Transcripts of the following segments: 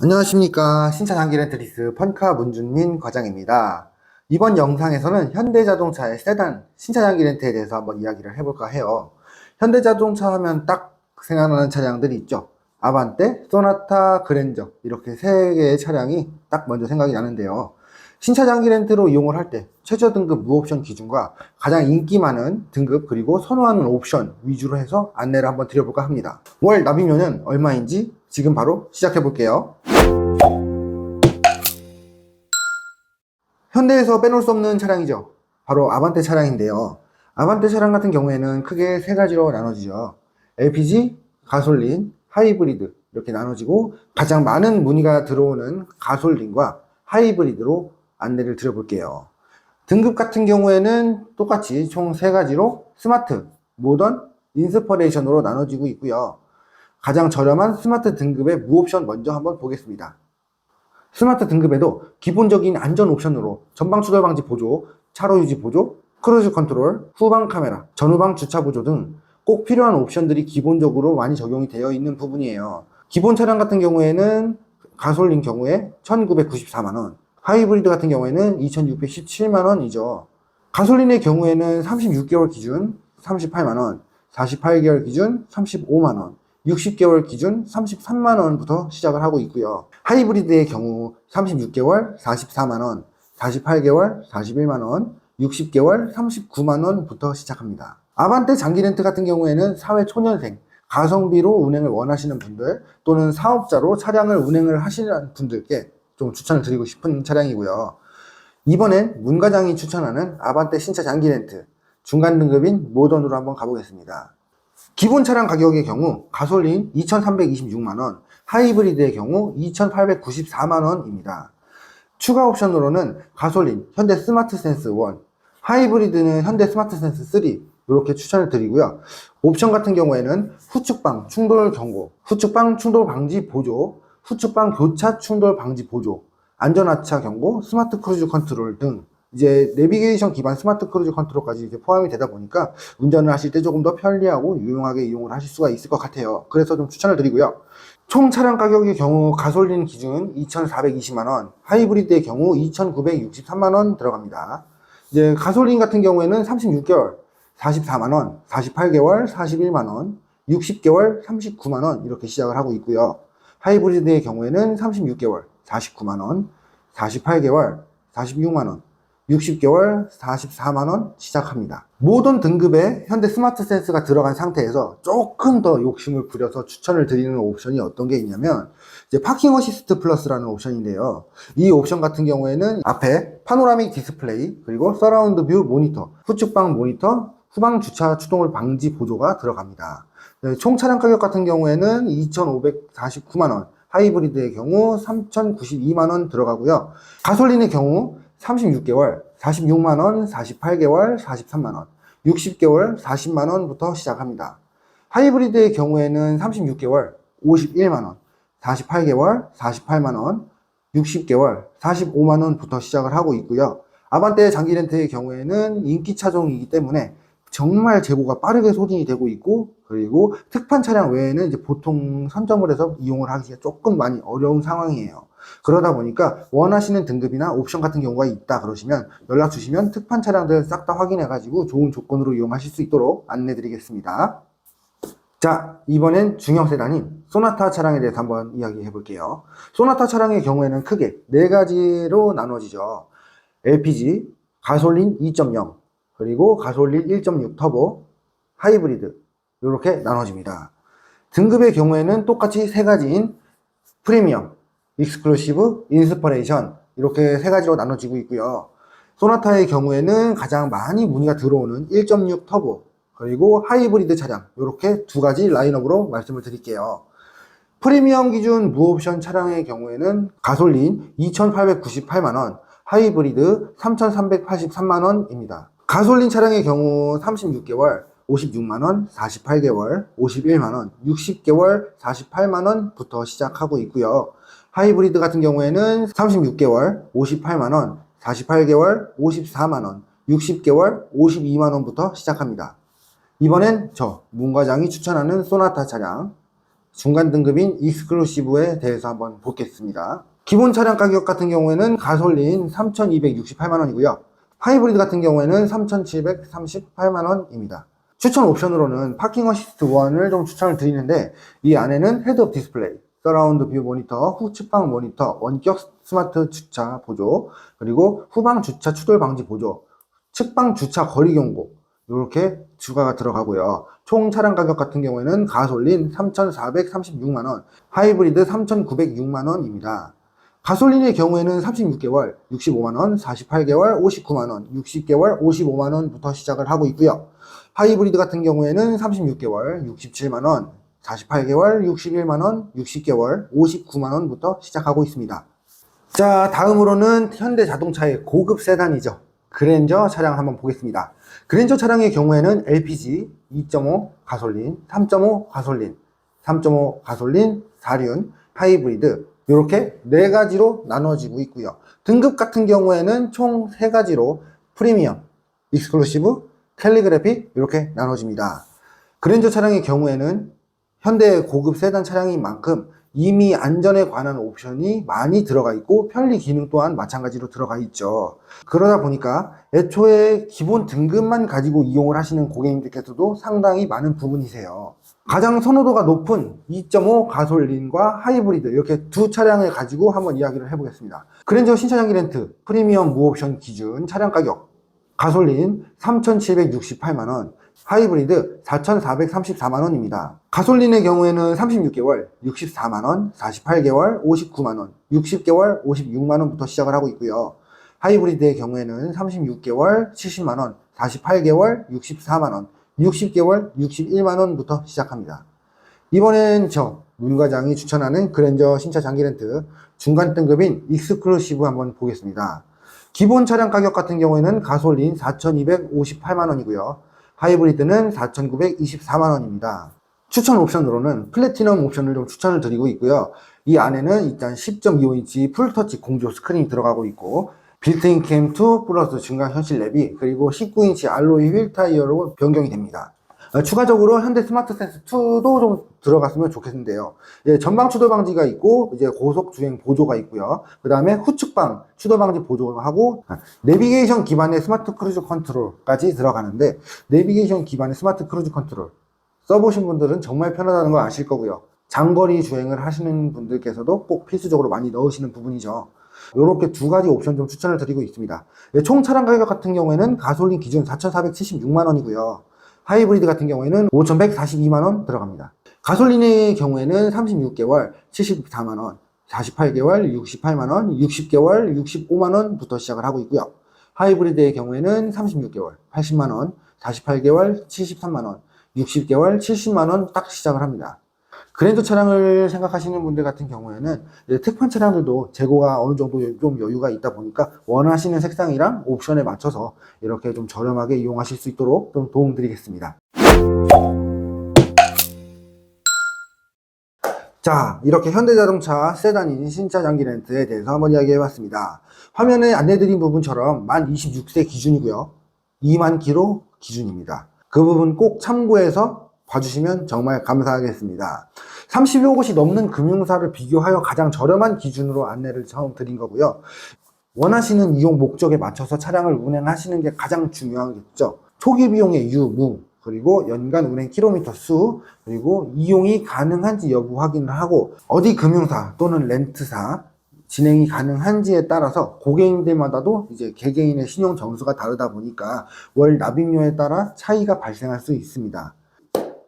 안녕하십니까. 신차 장기 렌트리스 펀카 문준민 과장입니다. 이번 영상에서는 현대자동차의 세단 신차 장기 렌트에 대해서 한번 이야기를 해볼까 해요. 현대자동차 하면 딱 생각나는 차량들이 있죠. 아반떼, 소나타, 그랜저 이렇게 세 개의 차량이 딱 먼저 생각이 나는데요. 신차 장기 렌트로 이용을 할 때 최저 등급 무옵션 기준과 가장 인기 많은 등급 그리고 선호하는 옵션 위주로 해서 안내를 한번 드려볼까 합니다. 월 납입료는 얼마인지 지금 바로 시작해 볼게요. 현대에서 빼놓을 수 없는 차량이죠. 바로 아반떼 차량인데요. 아반떼 차량 같은 경우에는 크게 세 가지로 나눠지죠. LPG, 가솔린, 하이브리드 이렇게 나눠지고 가장 많은 문의가 들어오는 가솔린과 하이브리드로 안내를 드려볼게요. 등급 같은 경우에는 똑같이 총 세 가지로 스마트, 모던, 인스퍼레이션으로 나눠지고 있고요. 가장 저렴한 스마트 등급의 무옵션 먼저 한번 보겠습니다. 스마트 등급에도 기본적인 안전 옵션으로 전방 추돌 방지 보조, 차로 유지 보조, 크루즈 컨트롤, 후방 카메라, 전후방 주차 보조 등 꼭 필요한 옵션들이 기본적으로 많이 적용이 되어 있는 부분이에요. 기본 차량 같은 경우에는 가솔린 경우에 1994만원, 하이브리드 같은 경우에는 2617만원이죠. 가솔린의 경우에는 36개월 기준 38만원, 48개월 기준 35만원, 60개월 기준 33만원부터 시작을 하고 있고요. 하이브리드의 경우 36개월 44만원, 48개월 41만원, 60개월 39만원부터 시작합니다. 아반떼 장기 렌트 같은 경우에는 사회 초년생, 가성비로 운행을 원하시는 분들 또는 사업자로 차량을 운행을 하시는 분들께 좀 추천을 드리고 싶은 차량이고요. 이번엔 문 과장이 추천하는 아반떼 신차 장기 렌트 중간 등급인 모던으로 한번 가보겠습니다. 기본 차량 가격의 경우 가솔린 2,326만원, 하이브리드의 경우 2,894만원입니다. 추가 옵션으로는 가솔린 현대 스마트 센스 1, 하이브리드는 현대 스마트 센스 3 이렇게 추천을 드리고요. 옵션 같은 경우에는 후측방 충돌 경고, 후측방 충돌 방지 보조, 후측방 교차 충돌 방지 보조, 안전하차 경고, 스마트 크루즈 컨트롤 등 이제 내비게이션 기반 스마트 크루즈 컨트롤까지 이제 포함이 되다 보니까 운전을 하실 때 조금 더 편리하고 유용하게 이용을 하실 수가 있을 것 같아요. 그래서 좀 추천을 드리고요. 총 차량 가격의 경우 가솔린 기준 2,420만원, 하이브리드의 경우 2,963만원 들어갑니다. 이제 가솔린 같은 경우에는 36개월 44만원, 48개월 41만원, 60개월 39만원 이렇게 시작을 하고 있고요. 하이브리드의 경우에는 36개월 49만원, 48개월 46만원, 60개월 44만원 시작합니다. 모든 등급에 현대 스마트 센스가 들어간 상태에서 조금 더 욕심을 부려서 추천을 드리는 옵션이 어떤 게 있냐면 이제 파킹 어시스트 플러스라는 옵션인데요. 이 옵션 같은 경우에는 앞에 파노라믹 디스플레이 그리고 서라운드 뷰 모니터, 후측방 모니터, 후방 주차 추동을 방지 보조가 들어갑니다. 총 차량 가격 같은 경우에는 2,549만원, 하이브리드의 경우 3,092만원 들어가고요. 가솔린의 경우 36개월 46만원, 48개월 43만원, 60개월 40만원부터 시작합니다. 하이브리드의 경우에는 36개월 51만원, 48개월 48만원, 60개월 45만원부터 시작을 하고 있고요. 아반떼 장기 렌트의 경우에는 인기 차종이기 때문에 정말 재고가 빠르게 소진이 되고 있고, 그리고 특판 차량 외에는 이제 보통 선점을 해서 이용을 하기가 조금 많이 어려운 상황이에요. 그러다 보니까 원하시는 등급이나 옵션 같은 경우가 있다 그러시면 연락 주시면 특판 차량들 싹 다 확인해 가지고 좋은 조건으로 이용하실 수 있도록 안내 드리겠습니다. 자, 이번엔 중형 세단인 소나타 차량에 대해서 한번 이야기해 볼게요. 소나타 차량의 경우에는 크게 네 가지로 나눠지죠. LPG, 가솔린 2.0, 그리고 가솔린 1.6 터보, 하이브리드 이렇게 나눠집니다. 등급의 경우에는 똑같이 세 가지인 프리미엄, 익스클루시브, 인스퍼레이션 이렇게 세 가지로 나눠지고 있고요. 소나타의 경우에는 가장 많이 문의가 들어오는 1.6 터보 그리고 하이브리드 차량 이렇게 두 가지 라인업으로 말씀을 드릴게요. 프리미엄 기준 무옵션 차량의 경우에는 가솔린 2,898만원, 하이브리드 3,383만원입니다. 가솔린 차량의 경우 36개월 56만원, 48개월 51만원, 60개월 48만원부터 시작하고 있고요. 하이브리드 같은 경우에는 36개월 58만원, 48개월 54만원, 60개월 52만원부터 시작합니다. 이번엔 문 과장이 추천하는 소나타 차량 중간 등급인 익스클루시브에 대해서 한번 보겠습니다. 기본 차량 가격 같은 경우에는 가솔린 3,268만원이고요. 하이브리드 같은 경우에는 3,738만원입니다. 추천 옵션으로는 파킹 어시스트 1을 좀 추천을 드리는데, 이 안에는 헤드업 디스플레이, 서라운드 뷰 모니터, 후측방 모니터, 원격 스마트 주차 보조, 그리고 후방 주차 추돌 방지 보조, 측방 주차 거리 경고, 이렇게 추가가 들어가고요. 총 차량 가격 같은 경우에는 가솔린 3,436만원, 하이브리드 3,906만원입니다. 가솔린의 경우에는 36개월 65만원, 48개월 59만원, 60개월 55만원부터 시작을 하고 있고요. 하이브리드 같은 경우에는 36개월 67만원, 48개월 61만원, 60개월 59만원부터 시작하고 있습니다. 자, 다음으로는 현대자동차의 고급 세단이죠. 그랜저 차량 한번 보겠습니다. 그랜저 차량의 경우에는 LPG, 2.5 가솔린, 3.5 가솔린, 3.5 가솔린, 4륜, 하이브리드, 이렇게 4가지로 나눠지고 있고요. 등급 같은 경우에는 총 3가지로 프리미엄, 익스클루시브, 캘리그래피 이렇게 나눠집니다. 그랜저 차량의 경우에는 현대 고급 세단 차량인 만큼 이미 안전에 관한 옵션이 많이 들어가 있고 편리 기능 또한 마찬가지로 들어가 있죠. 그러다 보니까 애초에 기본 등급만 가지고 이용을 하시는 고객님들께서도 상당히 많은 부분이세요. 가장 선호도가 높은 2.5 가솔린과 하이브리드, 이렇게 두 차량을 가지고 한번 이야기를 해보겠습니다. 그랜저 신차장기 렌트 프리미엄 무옵션 기준 차량 가격, 가솔린 3,768만원, 하이브리드 4,434만원입니다. 가솔린의 경우에는 36개월 64만원, 48개월 59만원, 60개월 56만원부터 시작을 하고 있고요. 하이브리드의 경우에는 36개월 70만원, 48개월 64만원, 60개월 61만원부터 시작합니다. 이번엔 문과장이 추천하는 그랜저 신차 장기 렌트 중간 등급인 익스클루시브 한번 보겠습니다. 기본 차량 가격 같은 경우에는 가솔린 4,258만원이고요. 하이브리드는 4,924만원입니다. 추천 옵션으로는 플래티넘 옵션을 좀 추천을 드리고 있고요. 이 안에는 일단 10.25인치 풀터치 공조 스크린이 들어가고 있고, 빌트인 캠2 플러스 중간 현실 내비, 그리고 19인치 알로이 휠 타이어로 변경이 됩니다. 추가적으로 현대 스마트 센스 2도 좀 들어갔으면 좋겠는데요. 전방 추돌 방지가 있고, 이제 고속 주행 보조가 있고요. 그 다음에 후측방 추돌 방지 보조하고, 내비게이션 기반의 스마트 크루즈 컨트롤까지 들어가는데, 내비게이션 기반의 스마트 크루즈 컨트롤 써보신 분들은 정말 편하다는 걸 아실 거고요. 장거리 주행을 하시는 분들께서도 꼭 필수적으로 많이 넣으시는 부분이죠. 이렇게 2가지 옵션 좀 추천을 드리고 있습니다. 총 차량 가격 같은 경우에는 가솔린 기준 4,476만원이고요. 하이브리드 같은 경우에는 5,142만원 들어갑니다. 가솔린의 경우에는 36개월 74만원, 48개월 68만원, 60개월 65만원부터 시작을 하고 있고요. 하이브리드의 경우에는 36개월 80만원, 48개월 73만원, 60개월 70만원 딱 시작을 합니다. 그랜저 차량을 생각하시는 분들 같은 경우에는 특판 차량들도 재고가 어느 정도 좀 여유가 있다 보니까 원하시는 색상이랑 옵션에 맞춰서 이렇게 좀 저렴하게 이용하실 수 있도록 좀 도움 드리겠습니다. 자, 이렇게 현대자동차 세단인 신차 장기 렌트에 대해서 한번 이야기해 봤습니다. 화면에 안내드린 부분처럼 만 26세 기준이고요. 2만 킬로 기준입니다. 그 부분 꼭 참고해서 봐주시면 정말 감사하겠습니다. 30여 곳이 넘는 금융사를 비교하여 가장 저렴한 기준으로 안내를 처음 드린 거고요. 원하시는 이용 목적에 맞춰서 차량을 운행하시는 게 가장 중요하겠죠. 초기 비용의 유무, 그리고 연간 운행 킬로미터 수, 그리고 이용이 가능한지 여부 확인을 하고, 어디 금융사 또는 렌트사 진행이 가능한지에 따라서 고객님들마다도 이제 개개인의 신용 점수가 다르다 보니까 월 납입료에 따라 차이가 발생할 수 있습니다.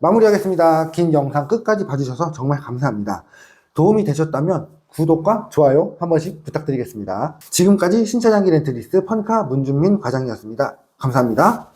마무리하겠습니다. 긴 영상 끝까지 봐주셔서 정말 감사합니다. 도움이 되셨다면 구독과 좋아요 한 번씩 부탁드리겠습니다. 지금까지 신차장기 렌트리스 펀카 문준민 과장이었습니다. 감사합니다.